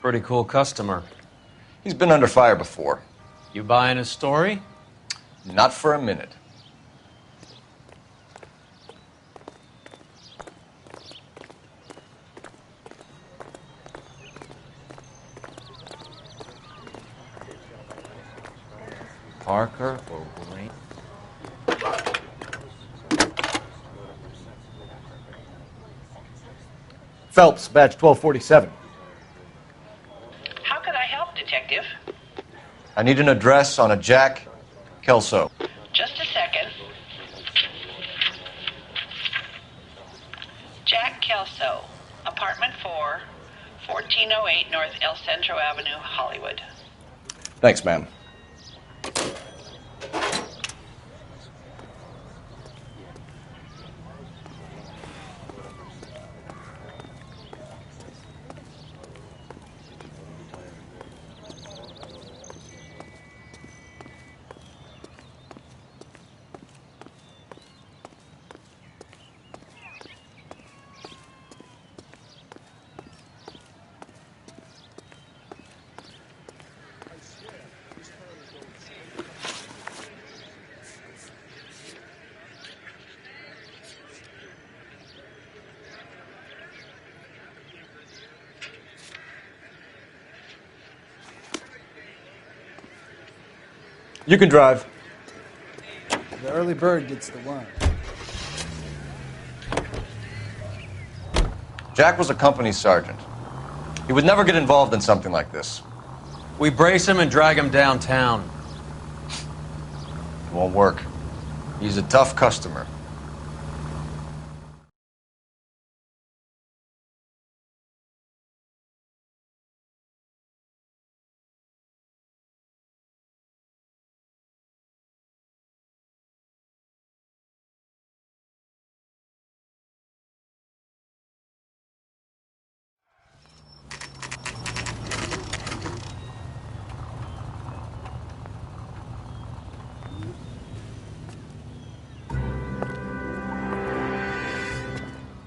Pretty cool customer. He's been under fire before. You buying his story? Not for a minute. Parker or Green? Phelps, badge 1247. How can I help, Detective? I need an address on a Jack Kelso. Just a second. Jack Kelso, apartment 4, 1408 North El Centro Avenue, Hollywood. Thanks, ma'am. You can drive. The early bird gets the worm. Jack was a company sergeant. He would never get involved in something like this. We brace him and drag him downtown. It won't work. He's a tough customer.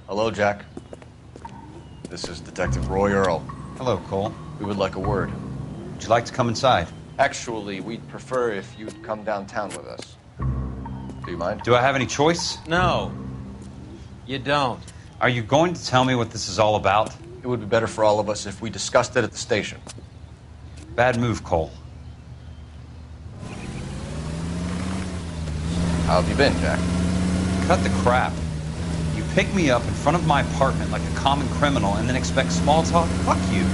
Hello, Jack. This is Detective Roy Earl. Hello, Cole. We would like a word. Would you like to come inside? Actually, we'd prefer if you'd come downtown with us. Do you mind? Do I have any choice? No, you don't. Are you going to tell me what this is all about? It would be better for all of us if we discussed it at the station. Bad move, Cole. How have you been, Jack? Cut the crap. You pick me up in front of my apartment like a common criminal and then expect small talk? Fuck you.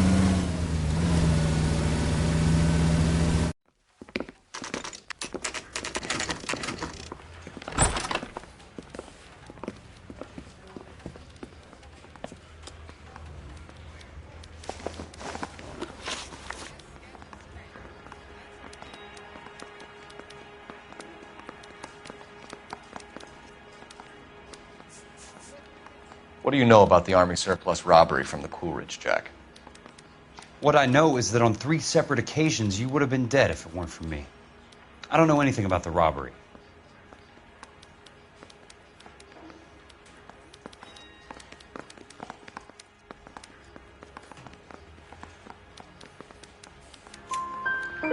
What do you know about the Army surplus robbery from the Coolidge, Jack? What I know is that on 3 separate occasions you would have been dead if it weren't for me. I don't know anything about the robbery.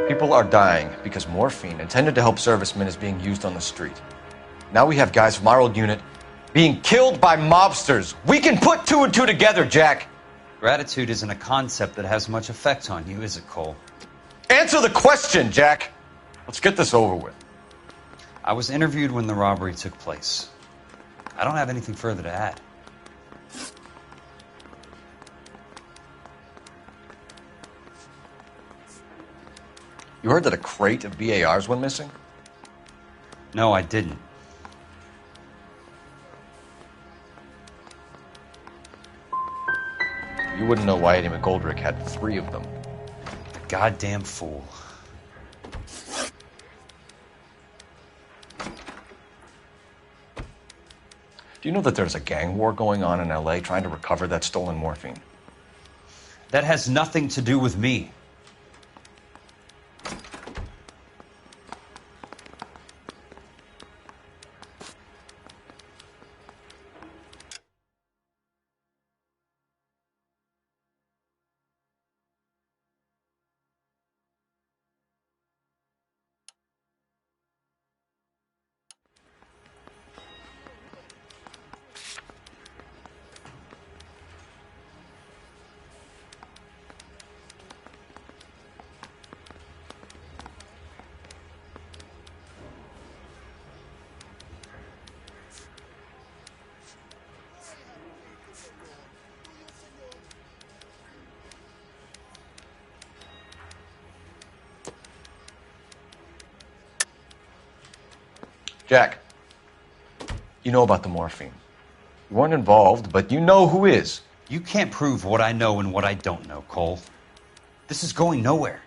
People are dying because morphine intended to help servicemen is being used on the street. Now we have guys from our old unit being killed by mobsters. We can put 2 and 2 together, Jack. Gratitude isn't a concept that has much effect on you, is it, Cole? Answer the question, Jack. Let's get this over with. I was interviewed when the robbery took place. I don't have anything further to add. You heard that a crate of BARs went missing? No, I didn't. You wouldn't know why Eddie McGoldrick had 3 of them. The goddamn fool. Do you know that there's a gang war going on in LA trying to recover that stolen morphine? That has nothing to do with me. Jack, you know about the morphine. You weren't involved, but you know who is. You can't prove what I know and what I don't know, Cole. This is going nowhere.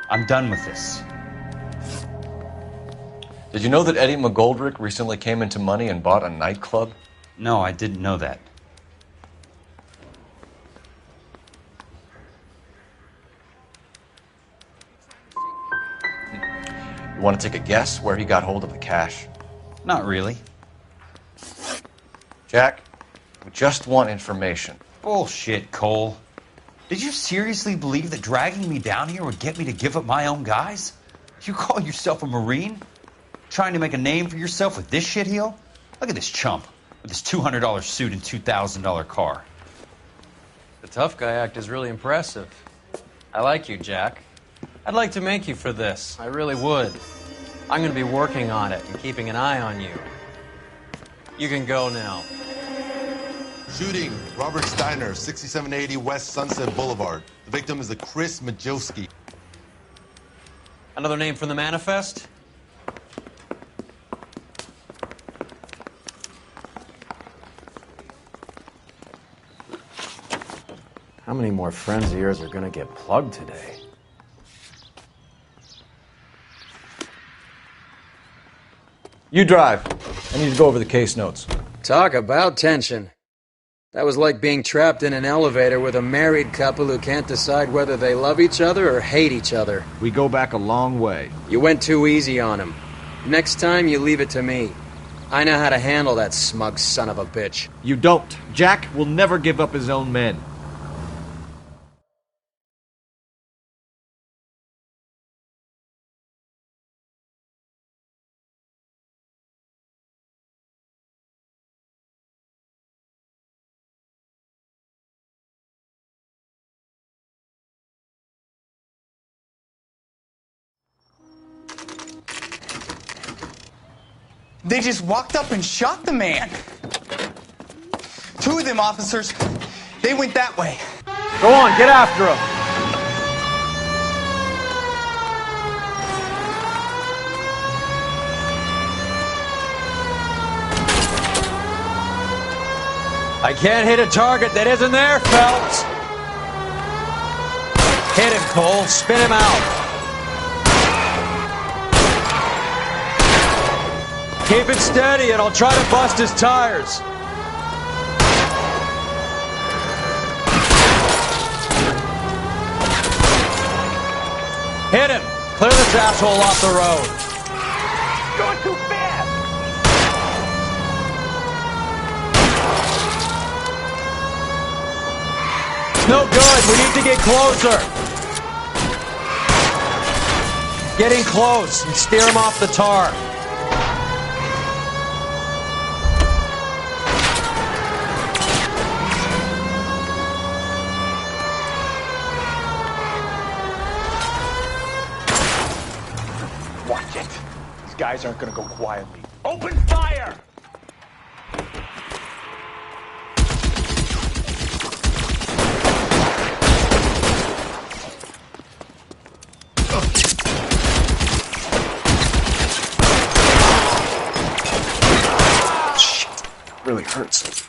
I'm done with this. Did you know that Eddie McGoldrick recently came into money and bought a nightclub? No, I didn't know that. You want to take a guess where he got hold of the cash? Not really. Jack, we just want information. Bullshit, Cole. Did you seriously believe that dragging me down here would get me to give up my own guys? You call yourself a Marine? Trying to make a name for yourself with this shitheel? Look at this chump with his $200 suit and $2,000 car. The tough guy act is really impressive. I like you, Jack. I'd like to make you for this. I really would. I'm going to be working on it and keeping an eye on you. You can go now. Shooting, Robert Steiner, 6780 West Sunset Boulevard. The victim is a Chris Majowski. Another name from the manifest? How many more friends of yours are going to get plugged today? You drive. I need to go over the case notes. Talk about tension. That was like being trapped in an elevator with a married couple who can't decide whether they love each other or hate each other. We go back a long way. You went too easy on him. Next time, you leave it to me. I know how to handle that smug son of a bitch. You don't. Jack will never give up his own men. They just walked up and shot the man. Two of them officers, they went that way. Go on, get after him. I can't hit a target that isn't there, Phelps. Hit him, Cole. Spin him out. Keep it steady and I'll try to bust his tires. Hit him. Clear this asshole off the road. Going too fast. It's no good. We need to get closer. Getting close and steer him off the tar. Watch it. These guys aren't gonna go quietly. Open fire! Shit, really hurts.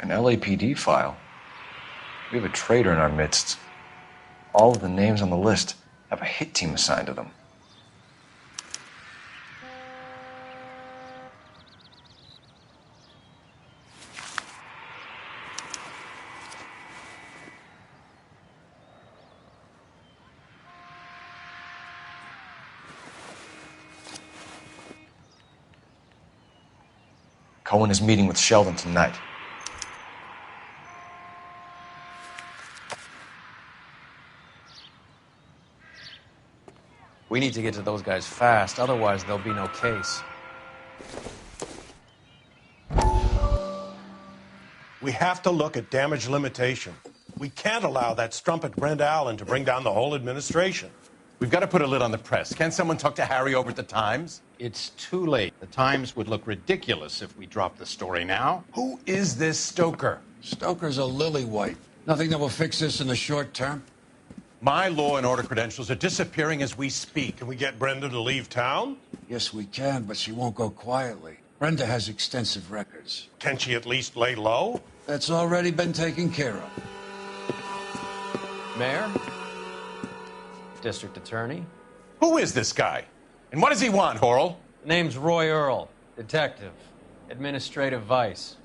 An LAPD file. We have a traitor in our midst. All of the names on the list have a hit team assigned to them. Cohen is meeting with Sheldon tonight. We need to get to those guys fast, otherwise there'll be no case. We have to look at damage limitation. We can't allow that strumpet Brent Allen to bring down the whole administration. We've got to put a lid on the press. Can't someone talk to Harry over at the Times? It's too late. The Times would look ridiculous if we dropped the story now. Who is this Stoker? Stoker's a lily-white. Nothing that will fix this in the short term. My law and order credentials are disappearing as we speak. Can we get Brenda to leave town? Yes, we can, but she won't go quietly. Brenda has extensive records. Can she at least lay low? That's already been taken care of. Mayor? District Attorney? Who is this guy? And what does he want, Horrell? Name's Roy Earl, detective, administrative vice.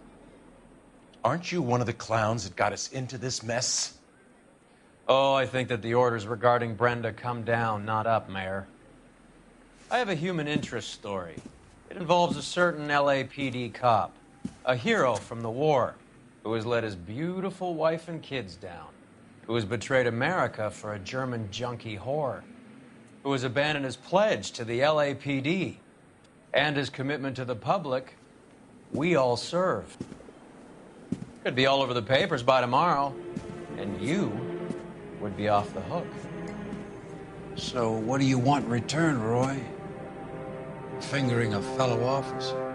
Aren't you one of the clowns that got us into this mess? Oh, I think that the orders regarding Brenda come down, not up, Mayor. I have a human interest story. It involves a certain LAPD cop, a hero from the war, who has let his beautiful wife and kids down, who has betrayed America for a German junkie whore, who has abandoned his pledge to the LAPD and his commitment to the public. We all serve. Could be all over the papers by tomorrow, and you would be off the hook. So what do you want in return, Roy? Fingering a fellow officer?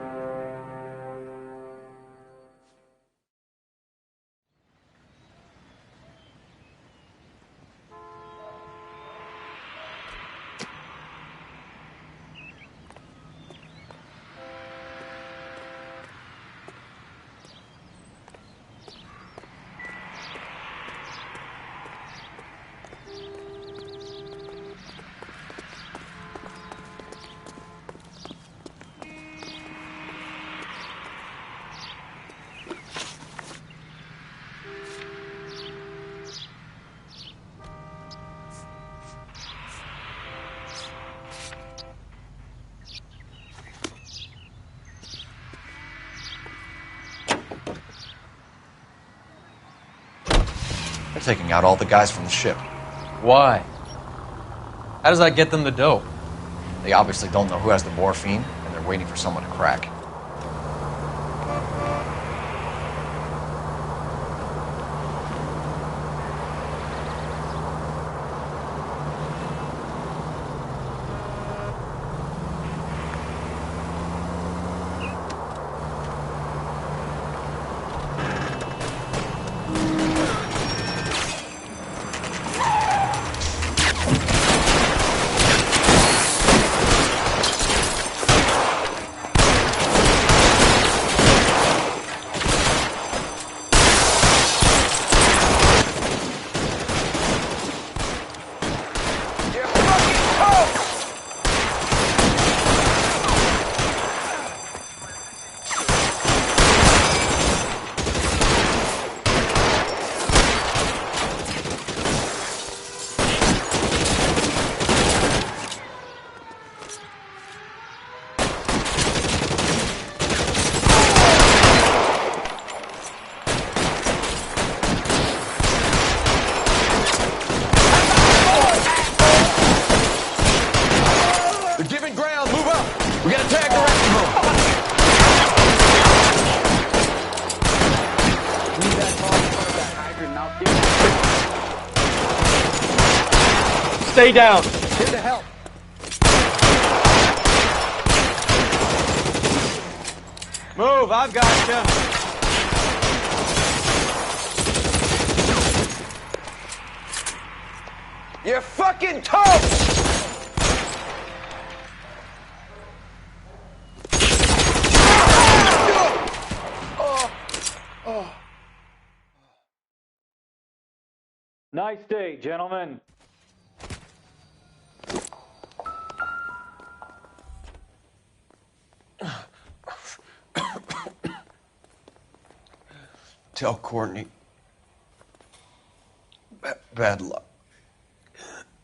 They're taking out all the guys from the ship. Why? How does that get them the dope? They obviously don't know who has the morphine, and they're waiting for someone to crack. Stay down. Here to help. Move, I've got you. You're fucking toast! Nice day, gentlemen. Tell Courtney. Bad luck.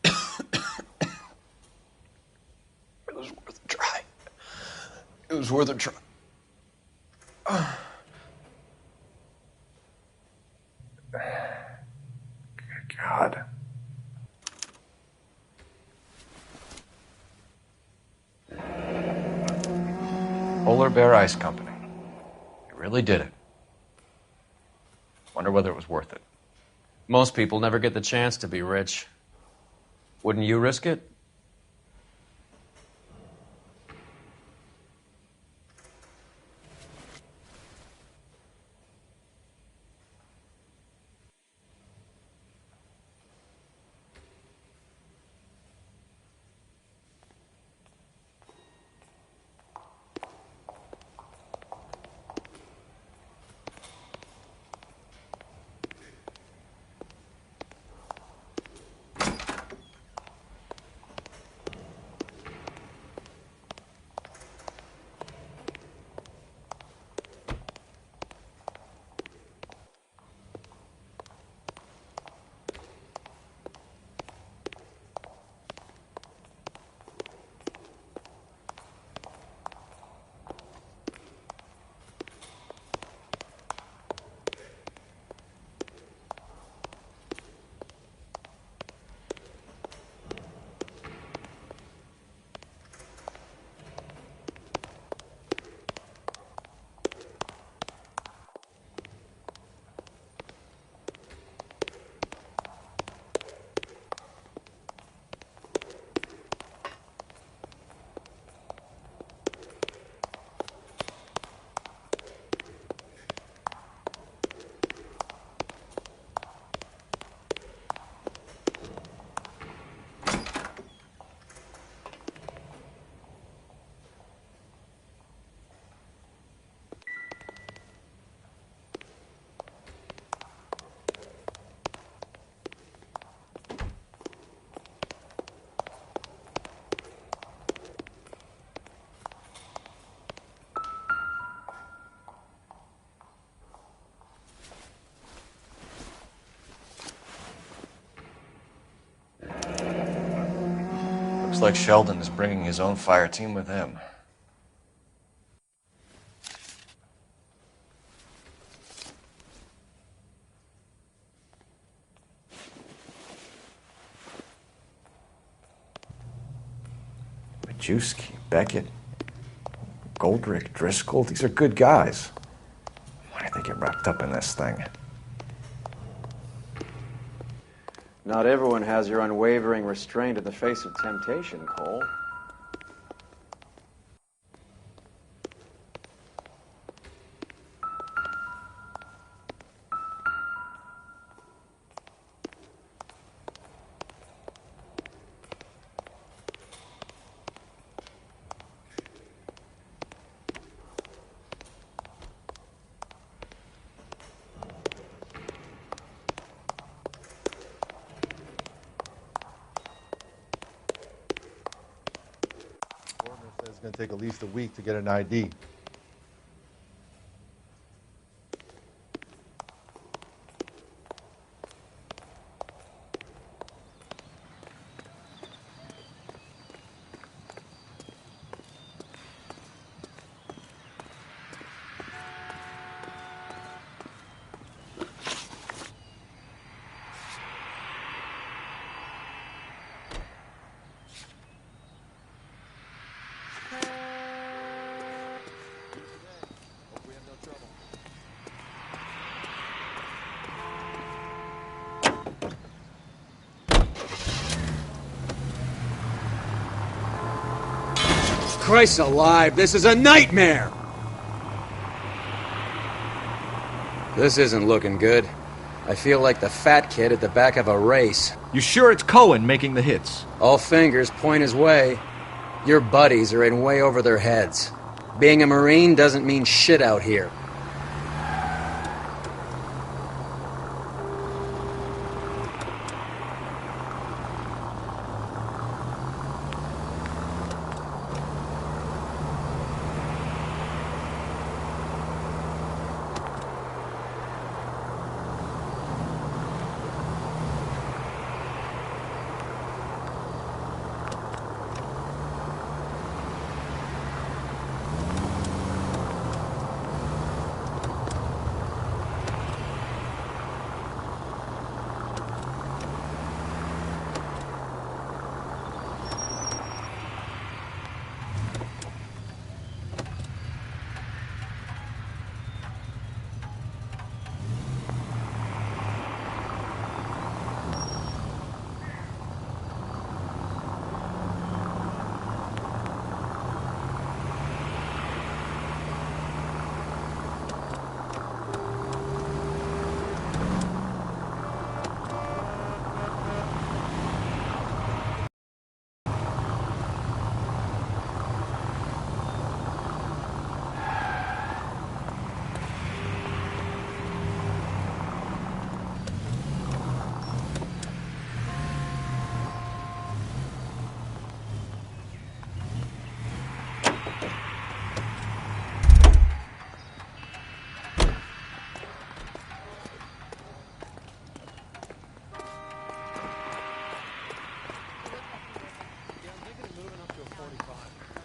It was worth a try. It was worth a try. God. Polar Bear Ice Company. You really did it. Wonder whether it was worth it. Most people never get the chance to be rich. Wouldn't you risk it? Looks like Sheldon is bringing his own fire team with him. Majewski, Beckett, Goldrick, Driscoll, these are good guys. Why did they get wrapped up in this thing? Not everyone has your unwavering restraint in the face of temptation, Cole. It's going to take at least a week to get an ID. Christ alive, this is a nightmare! This isn't looking good. I feel like the fat kid at the back of a race. You sure it's Cohen making the hits? All fingers point his way. Your buddies are in way over their heads. Being a Marine doesn't mean shit out here.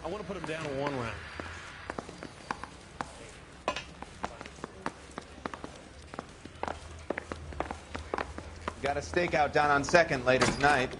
want to put him down in 1 round. Got a stakeout down on 2nd later tonight.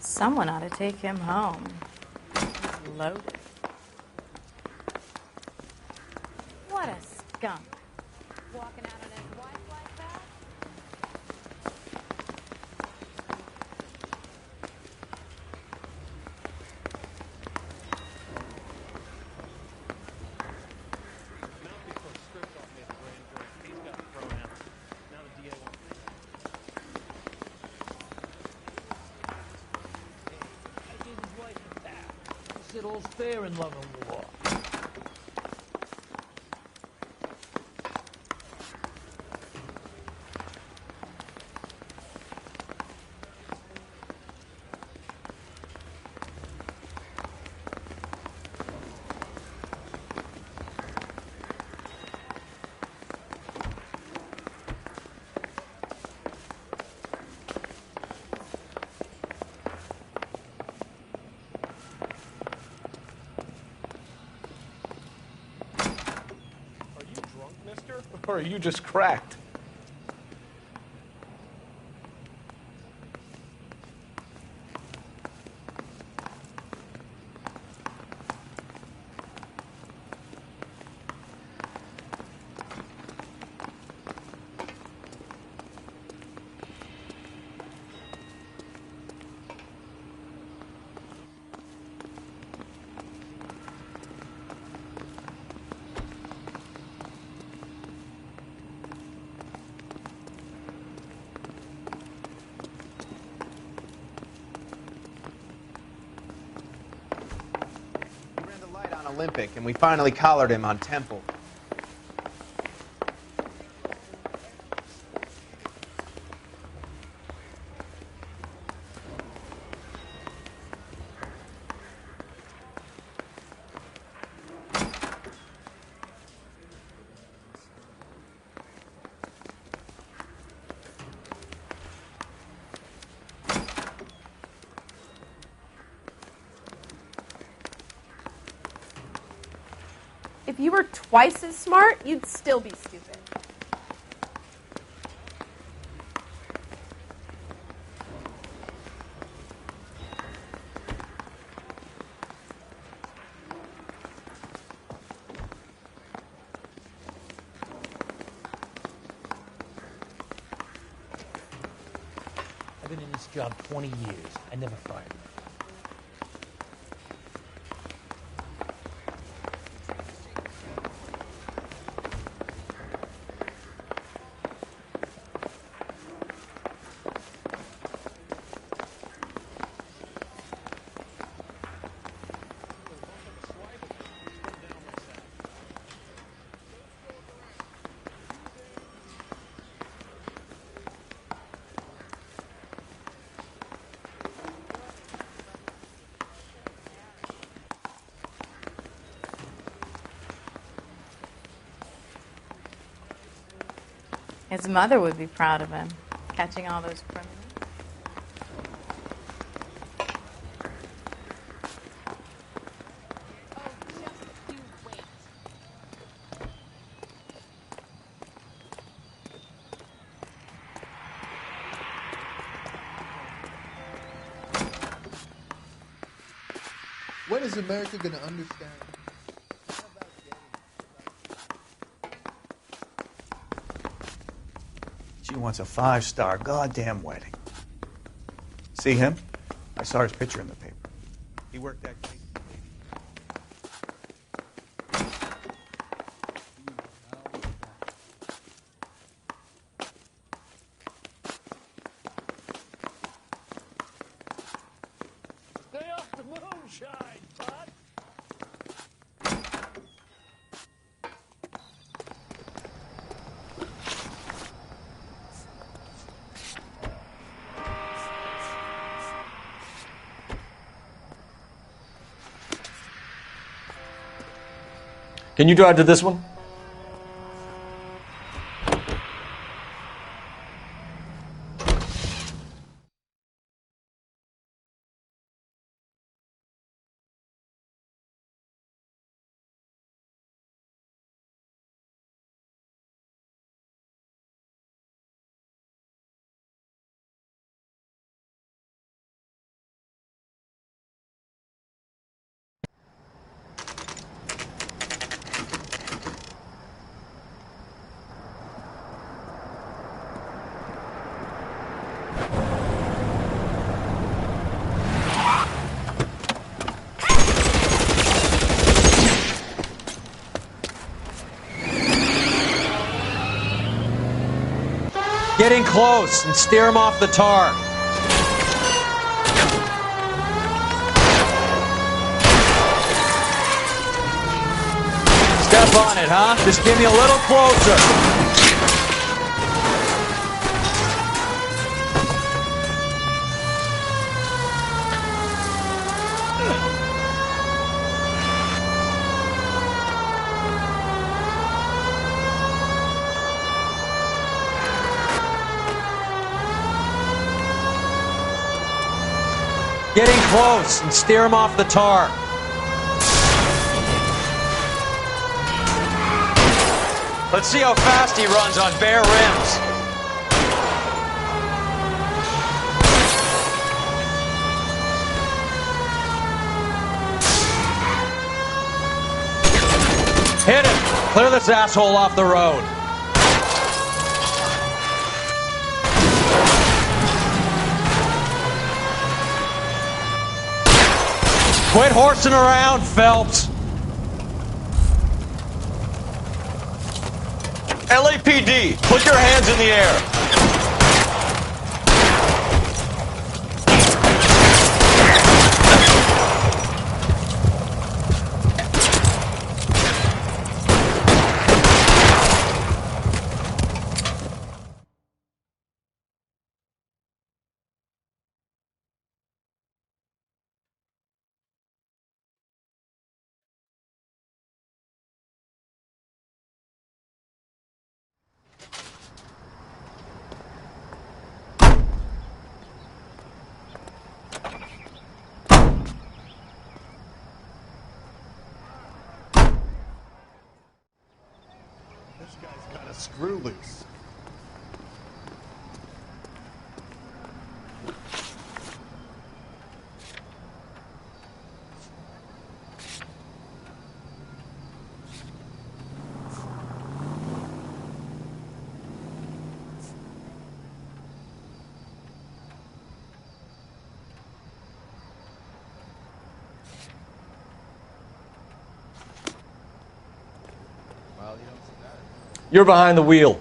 Someone ought to take him home. He's loaded. What a skunk. Walking out on his wife like that? It all's fair in love and war. Or are you just cracked? Olympic, and we finally collared him on Temple. If you were twice as smart, you'd still be stupid. I've been in this job 20 years. I never fired. His mother would be proud of him, catching all those criminals. When is America going to understand? She wants a 5-star goddamn wedding. See him? I saw his picture in the paper. He worked that case. Stay off the moonshine, bud. Can you drive to this one? Get in close and steer him off the tar. Step on it, huh? Just give me a little closer. Get in close and steer him off the tar. Let's see how fast he runs on bare rims. Hit him! Clear this asshole off the road. Quit horsing around, Phelps. LAPD, put your hands in the air. This guy's got a screw loose. You're behind the wheel.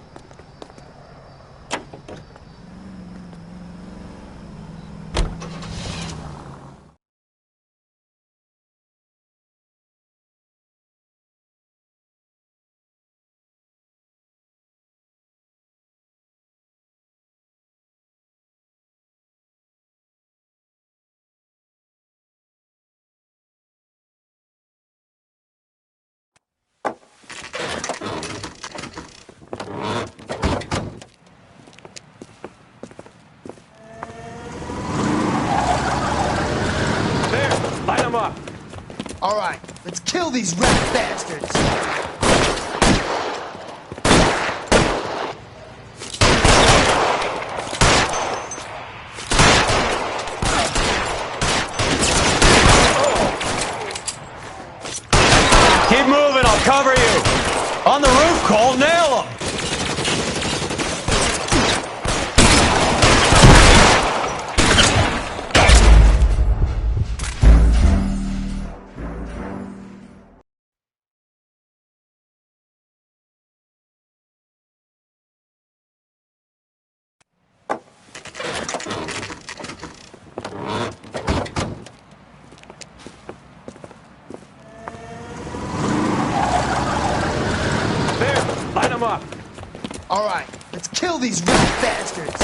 All right, let's kill these rat bastards. Keep moving, I'll cover you. On the roof, Cole, nail him. Up. All right, let's kill these rat bastards.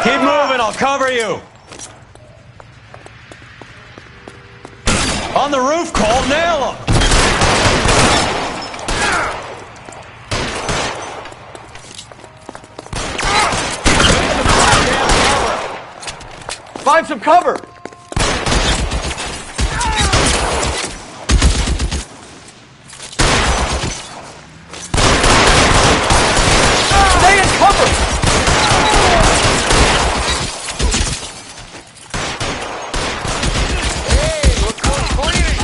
Keep moving, I'll cover you. On the roof, Cole, nail him. Find some cover! Stay in cover! Hey, look who's cleaning!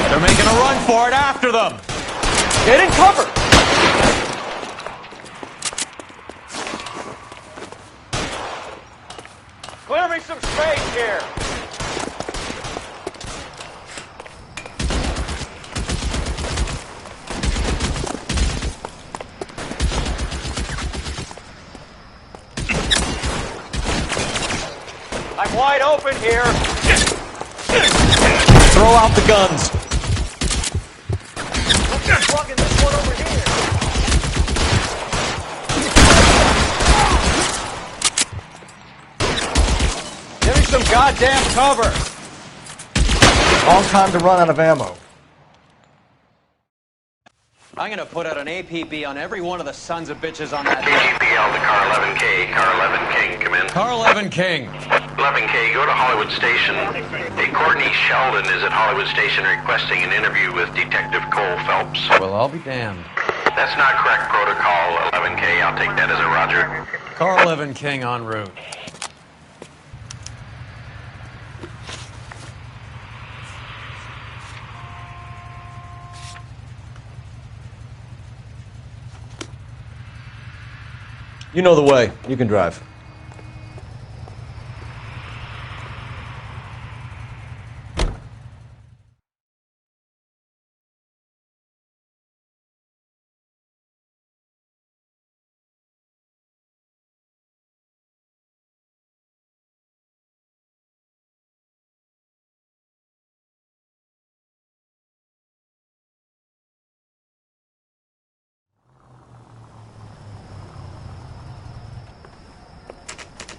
They're making a run for it after them. Get in cover! Clear me some space here! I'm wide open here! Throw out the guns. Plugging this one over here! Give me some goddamn cover. Long time to run out of ammo. I'm gonna put out an APB on every one of the sons of bitches on that. APL to car 11K. Car 11 King, come in. Car 11 King. 11K, go to Hollywood Station. Hey, Courtney Sheldon is at Hollywood Station requesting an interview with Detective Cole Phelps. Well, I'll be damned. That's not correct protocol, 11K. I'll take that as a roger. Car 11 King en route. You know the way. You can drive.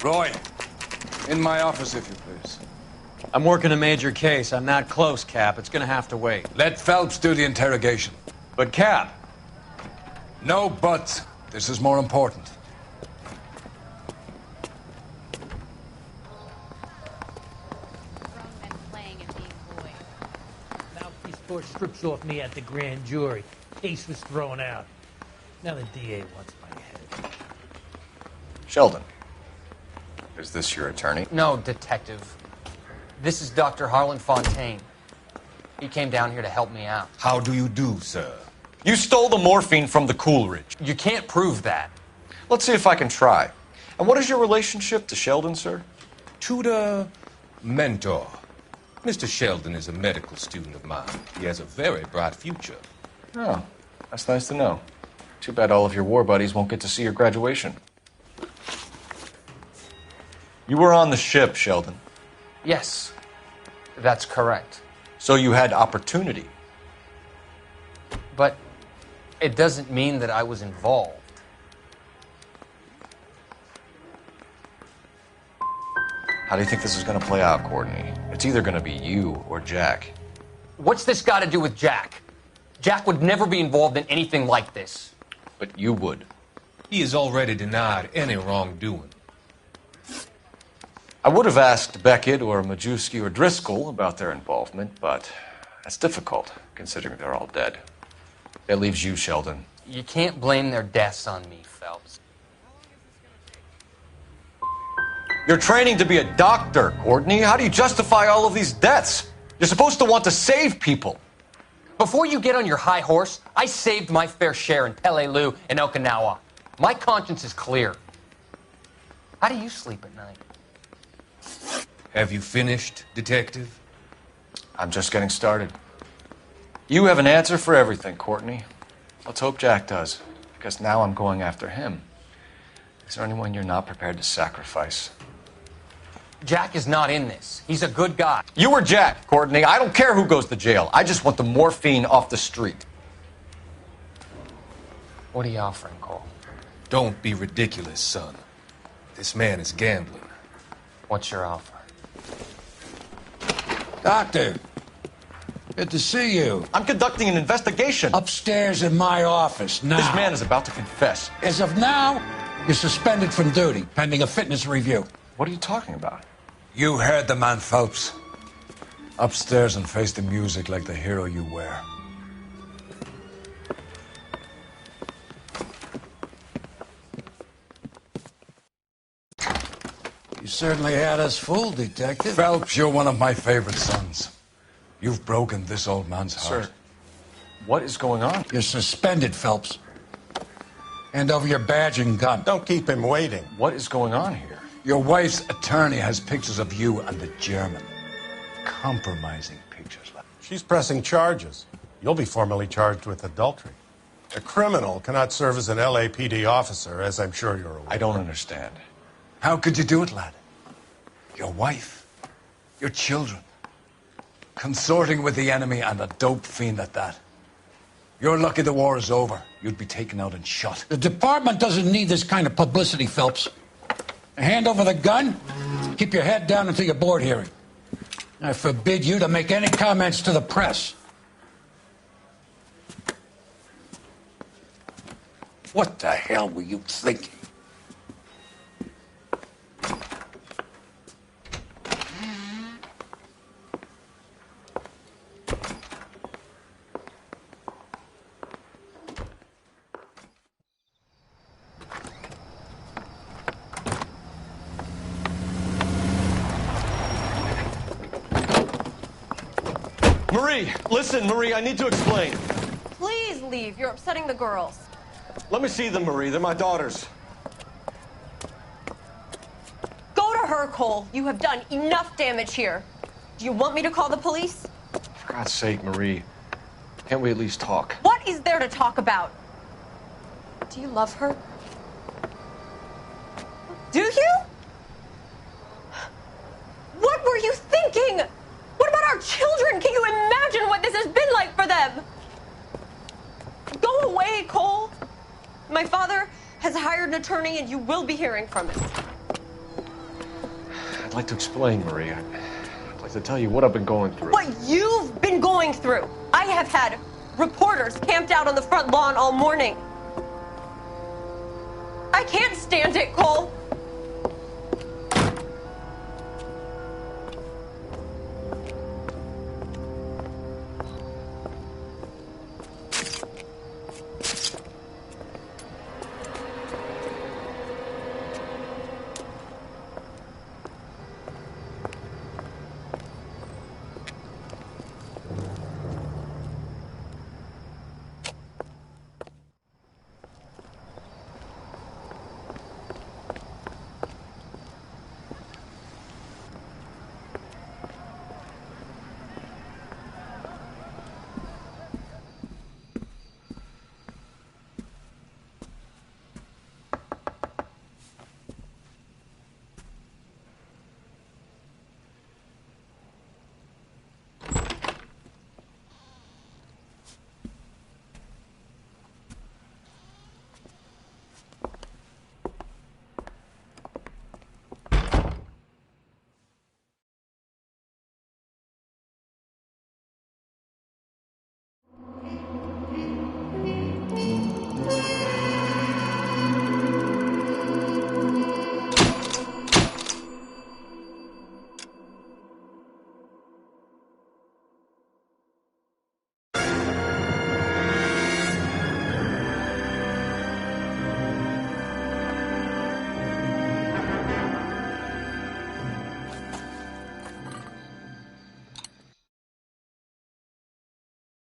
Roy, in my office, if you please. I'm working a major case. I'm not close, Cap. It's gonna have to wait. Let Phelps do the interrogation. But, Cap. No buts. This is more important. Mouthpiece tore strips off me at the grand jury. Case was thrown out. Now the DA wants my head. Sheldon. Is this your attorney? No, Detective. This is Dr. Harlan Fontaine. He came down here to help me out. How do you do, sir? You stole the morphine from the Coolidge. You can't prove that. Let's see if I can try. And what is your relationship to Sheldon, sir? Tutor, mentor. Mr. Sheldon is a medical student of mine. He has a very bright future. Oh, that's nice to know. Too bad all of your war buddies won't get to see your graduation. You were on the ship, Sheldon. Yes, that's correct. So you had opportunity. But it doesn't mean that I was involved. How do you think this is going to play out, Courtney? It's either going to be you or Jack. What's this got to do with Jack? Jack would never be involved in anything like this. But you would. He has already denied any wrongdoing. I would have asked Beckett or Majewski or Driscoll about their involvement, but that's difficult, considering they're all dead. That leaves you, Sheldon. You can't blame their deaths on me, Phelps. You're training to be a doctor, Courtney. How do you justify all of these deaths? You're supposed to want to save people. Before you get on your high horse, I saved my fair share in Peleliu and Okinawa. My conscience is clear. How do you sleep at night? Have you finished, Detective? I'm just getting started. You have an answer for everything, Courtney. Let's hope Jack does, because now I'm going after him. Is there anyone you're not prepared to sacrifice? Jack is not in this. He's a good guy. You were Jack, Courtney. I don't care who goes to jail. I just want the morphine off the street. What are you offering, Cole? Don't be ridiculous, son. This man is gambling. What's your offer? Doctor, good to see you. I'm conducting an investigation. Upstairs in my office now. This man is about to confess. As of now, you're suspended from duty, pending a fitness review. What are you talking about? You heard the man, Phelps. Upstairs and face the music like the hero you were. You certainly had us fooled, Detective. Phelps, you're one of my favorite sons. You've broken this old man's heart. Sir, what is going on? You're suspended, Phelps. Hand over your badge and gun. Don't keep him waiting. What is going on here? Your wife's attorney has pictures of you and the German. Compromising pictures. She's pressing charges. You'll be formally charged with adultery. A criminal cannot serve as an LAPD officer, as I'm sure you're aware. I don't understand. How could you do it, lad? Your wife, your children, consorting with the enemy and a dope fiend at that. You're lucky the war is over. You'd be taken out and shot. The department doesn't need this kind of publicity, Phelps. Hand over the gun, keep your head down until your board hearing. I forbid you to make any comments to the press. What the hell were you thinking? Marie, listen, Marie, I need to explain. Please leave. You're upsetting the girls. Let me see them, Marie. They're my daughters. Go to her, Cole. You have done enough damage here. Do you want me to call the police? For God's sake, Marie, can't we at least talk? What is there to talk about? Do you love her? Do you? What were you thinking? What about our children? Can you imagine what this has been like for them? Go away, Cole. My father has hired an attorney, and you will be hearing from him. I'd like to explain, Marie. I'd like to tell you what I've been going through. What you've been going through. I have had reporters camped out on the front lawn all morning. I can't stand it, Cole.